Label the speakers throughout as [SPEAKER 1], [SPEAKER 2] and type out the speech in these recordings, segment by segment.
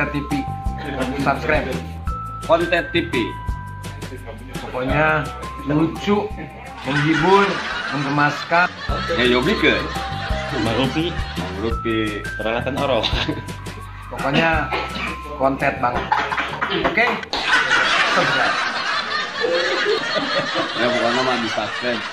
[SPEAKER 1] Konten TV. Subscribe.
[SPEAKER 2] Konten TV.
[SPEAKER 1] Pokoknya lucu, menghibur, menggemaskan.
[SPEAKER 2] Ya Yobi ke?
[SPEAKER 3] Marupi peralatan oro.
[SPEAKER 1] Pokoknya konten banget. Oke? Subscribe.
[SPEAKER 2] Ya pokoknya mah di subscribe.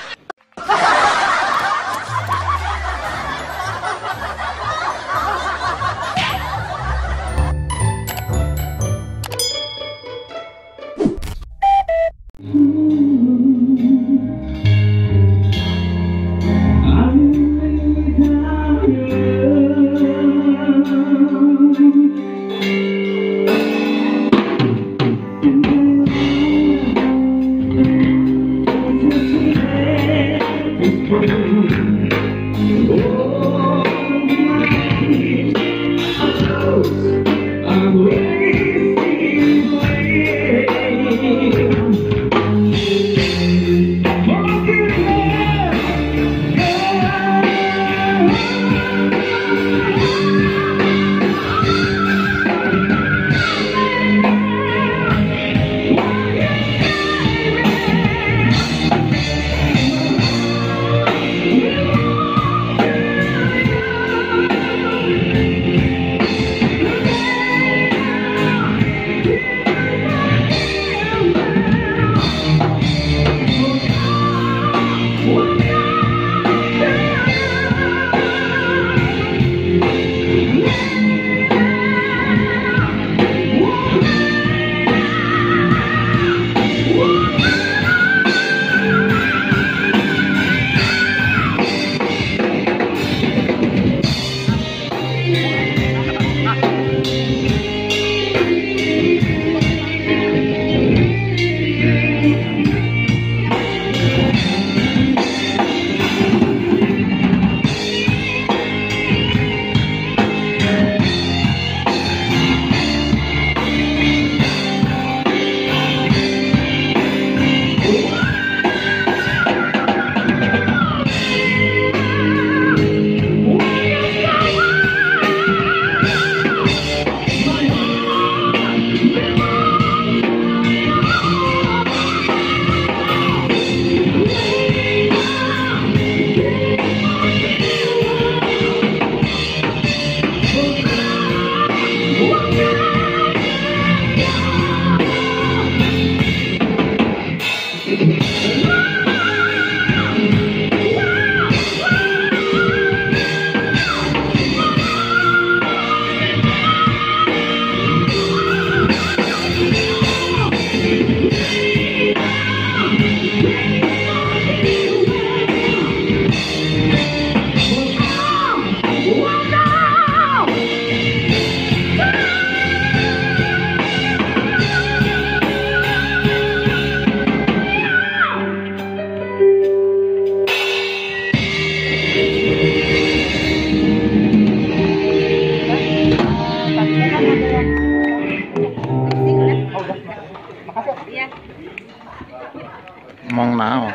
[SPEAKER 3] Mong nao.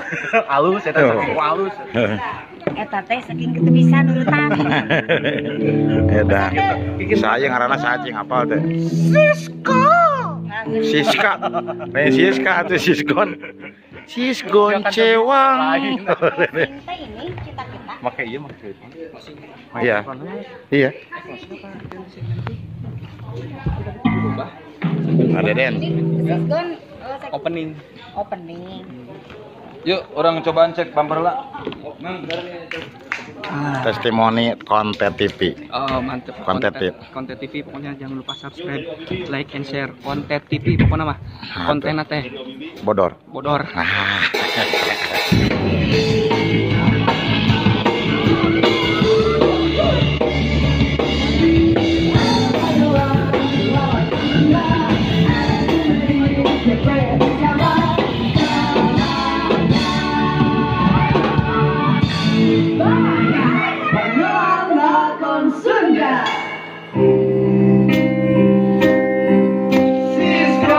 [SPEAKER 1] Halus, eta saking halus.
[SPEAKER 4] Eta teh saking kitu bisa nurutan.
[SPEAKER 3] Edan. Saya ngaranna cacing apal teh? Siska. Lain Siska atuh Siskon. Siskon cewang.
[SPEAKER 4] Cinta ini kita-kita.
[SPEAKER 1] Make ieu make itu.
[SPEAKER 3] Iya. Iya. Ada Den.
[SPEAKER 4] Siskon
[SPEAKER 2] Opening.
[SPEAKER 4] opening.
[SPEAKER 2] Yuk orang cobaan cek bumper lah.
[SPEAKER 3] Testimoni Konten TV.
[SPEAKER 5] Oh mantep.
[SPEAKER 3] Konten TV.
[SPEAKER 5] Konten TV pokoknya jangan lupa subscribe, like and share. Konten TV pokoknya mah. Konten teh
[SPEAKER 3] Bodor.
[SPEAKER 5] bodor.
[SPEAKER 1] Siskon,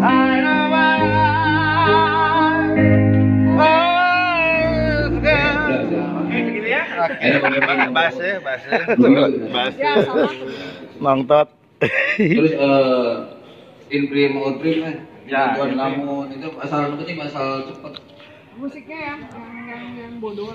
[SPEAKER 1] I know
[SPEAKER 3] Base. Nongtot.
[SPEAKER 2] Terus in-prime out-prime kan.
[SPEAKER 1] Ya,
[SPEAKER 2] Tujuan
[SPEAKER 1] in-prime.
[SPEAKER 2] kamu itu asal penting asal cepet.
[SPEAKER 6] Musiknya yang bodoh.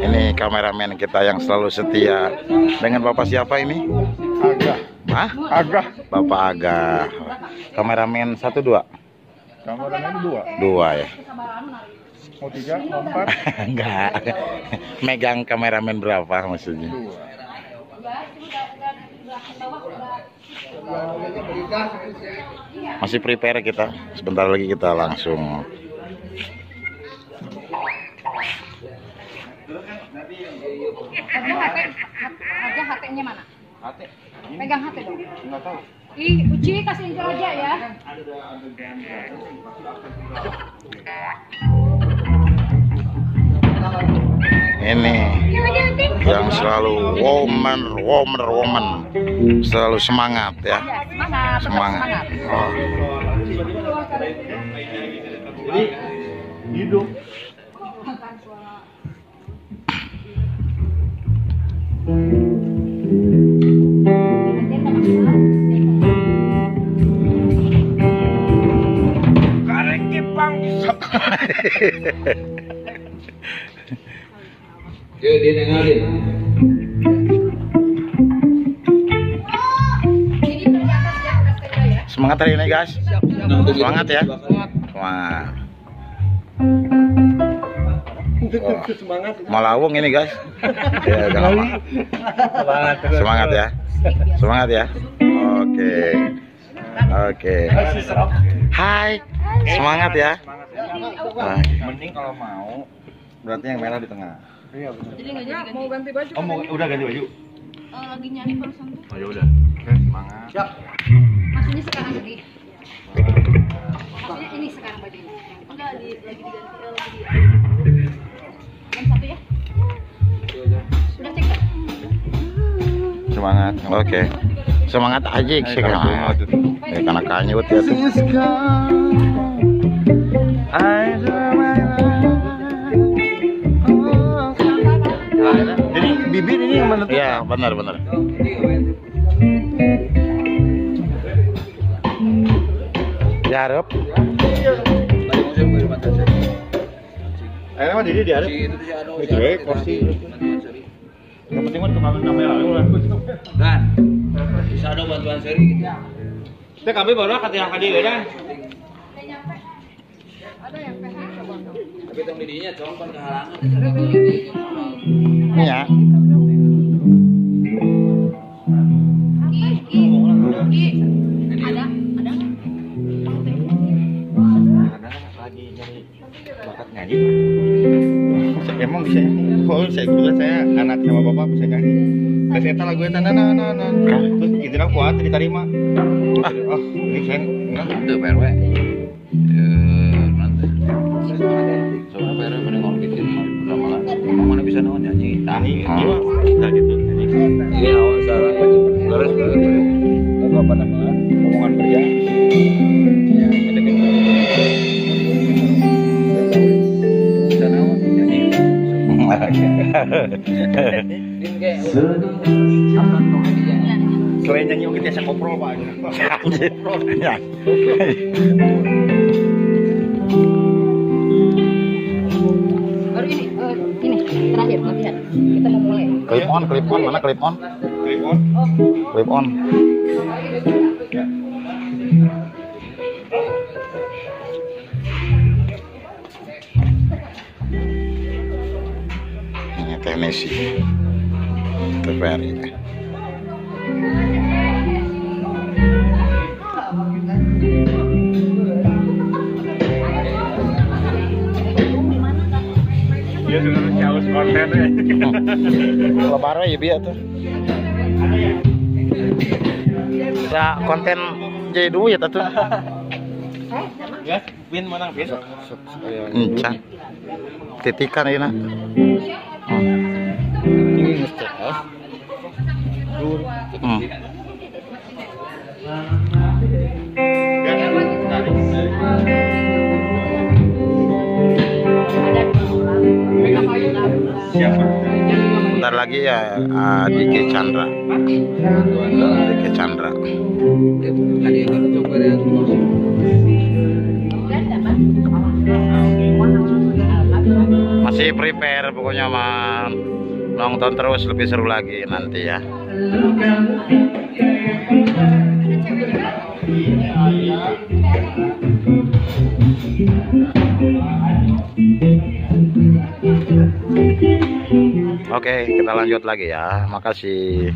[SPEAKER 3] Ini kameramen kita yang selalu setia. Dengan Bapak siapa ini?
[SPEAKER 1] Agak.
[SPEAKER 3] Hah?
[SPEAKER 1] Agak.
[SPEAKER 3] Bapak Aga. Kameramen 1 2.
[SPEAKER 1] Kameramen 2.
[SPEAKER 3] 2 ya.
[SPEAKER 1] Mau 3, mau 4.
[SPEAKER 3] Enggak. Megang kameramen berapa maksudnya?
[SPEAKER 1] 2.
[SPEAKER 3] Masih prepare kita. Sebentar lagi kita langsung.
[SPEAKER 6] Aja HT-nya mana?
[SPEAKER 1] HT.
[SPEAKER 6] Pegang HT dong.
[SPEAKER 1] Enggak tahu.
[SPEAKER 6] Ih, Uci kasih incer aja ya.
[SPEAKER 3] Ini yang selalu woman selalu semangat ya. Semangat. Oh.
[SPEAKER 1] Jadi hidup. Karek kipang.
[SPEAKER 2] Yuk dia dengerin.
[SPEAKER 3] Semangat hari ini guys. Semangat ya. Wah.
[SPEAKER 1] Semangat.
[SPEAKER 3] Malawung ini guys. Ya, udah lama. Semangat ya. Semangat ya. Oke. Hai. Semangat ya. Hai.
[SPEAKER 1] Mending kalau mau berarti yang merah di tengah. Iya benar.
[SPEAKER 6] Jadi nggak jadi mau ganti baju.
[SPEAKER 1] Oh, udah ganti baju.
[SPEAKER 6] Lagi nyanyi barusan tuh.
[SPEAKER 1] Oh ya udah. Oke, semangat. Siap.
[SPEAKER 6] Maksudnya sekarang ini. Maksudnya ini sekarang bajunya. Enggak lagi diganti Yang satu ya. Sudah cek.
[SPEAKER 3] Semangat. Oke. Semangat aja sekarang. Karena kanyut ya tuh.
[SPEAKER 1] Jadi bibir ini yang menentukan.
[SPEAKER 3] Iya, benar. Diharap.
[SPEAKER 1] Ayo mah jadi diharap. Itu ya kursi. Yang penting mah tukang kamera lah.
[SPEAKER 2] Dan bisa ada bantuan seri.
[SPEAKER 1] Kita kami baru kata yang kadi kan.
[SPEAKER 2] Tapi tong didinya congkon kehalangan.
[SPEAKER 3] Ini ya.
[SPEAKER 6] Ada.
[SPEAKER 1] Lagi nyari bakat nyanyi. Emang bisa nyanyi. Oh, saya anak sama bapak bisa nyanyi. Terus eta lagu eta terus gitu lah kuat diterima. Oh, ini saya enggak.
[SPEAKER 2] Itu PRW. Nanti. Soalnya PRW mendengar bikin drama lah. Emang mana bisa nyanyi?
[SPEAKER 1] Nyanyi gimana? Nah gitu.
[SPEAKER 2] Ini awal salah. Terus apa namanya? Omongan kerja. Ya, kita bisa nyanyi.
[SPEAKER 1] Selain nyanyi mungkin biasa ngobrol pak.
[SPEAKER 3] Ya.
[SPEAKER 6] Baru ini terakhir latihan. Kita mau mulai.
[SPEAKER 3] Clip on, mana clip on? Clip on. Ini teknisi TVRI.
[SPEAKER 1] Dia sudah haus konten ya.
[SPEAKER 3] Lebaran ya biar tuh. Ya konten jadi duit atuh.
[SPEAKER 1] Ya, win menang win.
[SPEAKER 3] Encan. Titikan ini nah.
[SPEAKER 1] Siapa?
[SPEAKER 3] Bentar lagi ya Diki Chandra. Diki Chandra.
[SPEAKER 2] Tadi kalau coba yang
[SPEAKER 3] Masih prepare pokoknya mah, nonton terus lebih seru lagi nanti ya. Oke, kita lanjut lagi ya. Makasih.